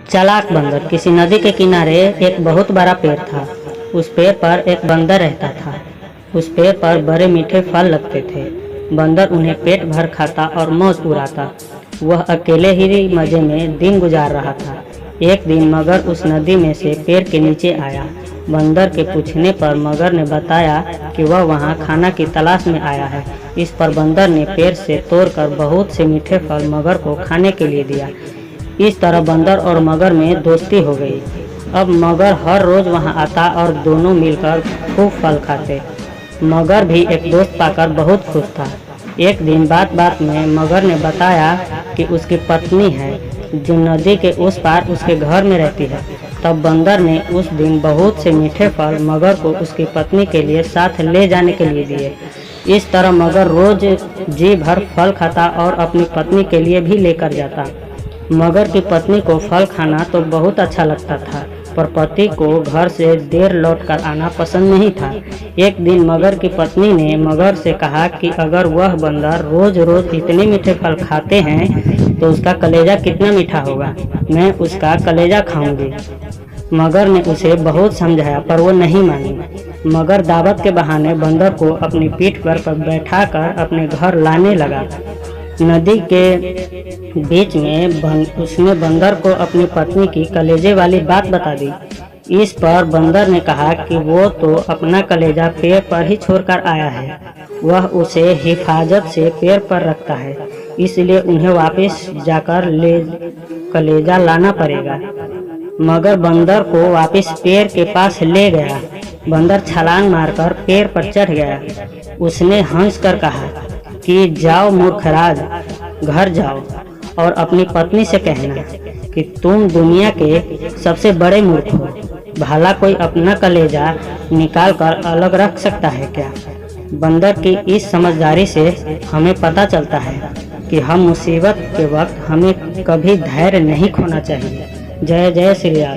चालाक बंदर। किसी नदी के किनारे एक बहुत बड़ा पेड़ था। उस पेड़ पर एक बंदर रहता था। उस पेड़ पर बड़े मीठे फल लगते थे। बंदर उन्हें पेट भर खाता और मौज उड़ाता। वह अकेले ही मजे में दिन गुजार रहा था। एक दिन मगर उस नदी में से पेड़ के नीचे आया। बंदर के पूछने पर मगर ने बताया कि वह वहां खाना की तलाश में आया है। इस पर बंदर ने पेड़ से तोड़कर बहुत से मीठे फल मगर को खाने के लिए दिया। इस तरह बंदर और मगर में दोस्ती हो गई। अब मगर हर रोज वहां आता और दोनों मिलकर खूब फल खाते। मगर भी एक दोस्त पाकर बहुत खुश था। एक दिन बात बात में मगर ने बताया कि उसकी पत्नी है जो नदी के उस पार उसके घर में रहती है। तब बंदर ने उस दिन बहुत से मीठे फल मगर को उसकी पत्नी के लिए साथ ले जाने के लिए दिए। इस तरह मगर रोज जी भर फल खाता और अपनी पत्नी के लिए भी लेकर जाता। मगर की पत्नी को फल खाना तो बहुत अच्छा लगता था, पर पति को घर से देर लौटकर आना पसंद नहीं था। एक दिन मगर की पत्नी ने मगर से कहा कि अगर वह बंदर रोज रोज इतने मीठे फल खाते हैं तो उसका कलेजा कितना मीठा होगा। मैं उसका कलेजा खाऊंगी। मगर ने उसे बहुत समझाया पर वो नहीं मानी। मगर दावत के बहाने बंदर को अपनी पीठ पर बैठाकर अपने घर लाने लगा। नदी के बीच में उसने बंदर को अपनी पत्नी की कलेजे वाली बात बता दी। इस पर बंदर ने कहा कि वो तो अपना कलेजा पेड़ पर ही छोड़कर आया है। वह उसे हिफाजत से पेड़ पर रखता है, इसलिए उन्हें वापस जाकर कलेजा लाना पड़ेगा। मगर बंदर को वापस पेड़ के पास ले गया। बंदर छलांग मारकर पेड़ पर चढ़ गया। उसने हंस कर कहा कि जाओ मूर्खराज, घर जाओ और अपनी पत्नी से कहना कि तुम दुनिया के सबसे बड़े मूर्ख हो। भला कोई अपना कलेजा निकाल कर अलग रख सकता है क्या? बंदर की इस समझदारी से हमें पता चलता है कि हम मुसीबत के वक्त हमें कभी धैर्य नहीं खोना चाहिए। जय जय श्री राम।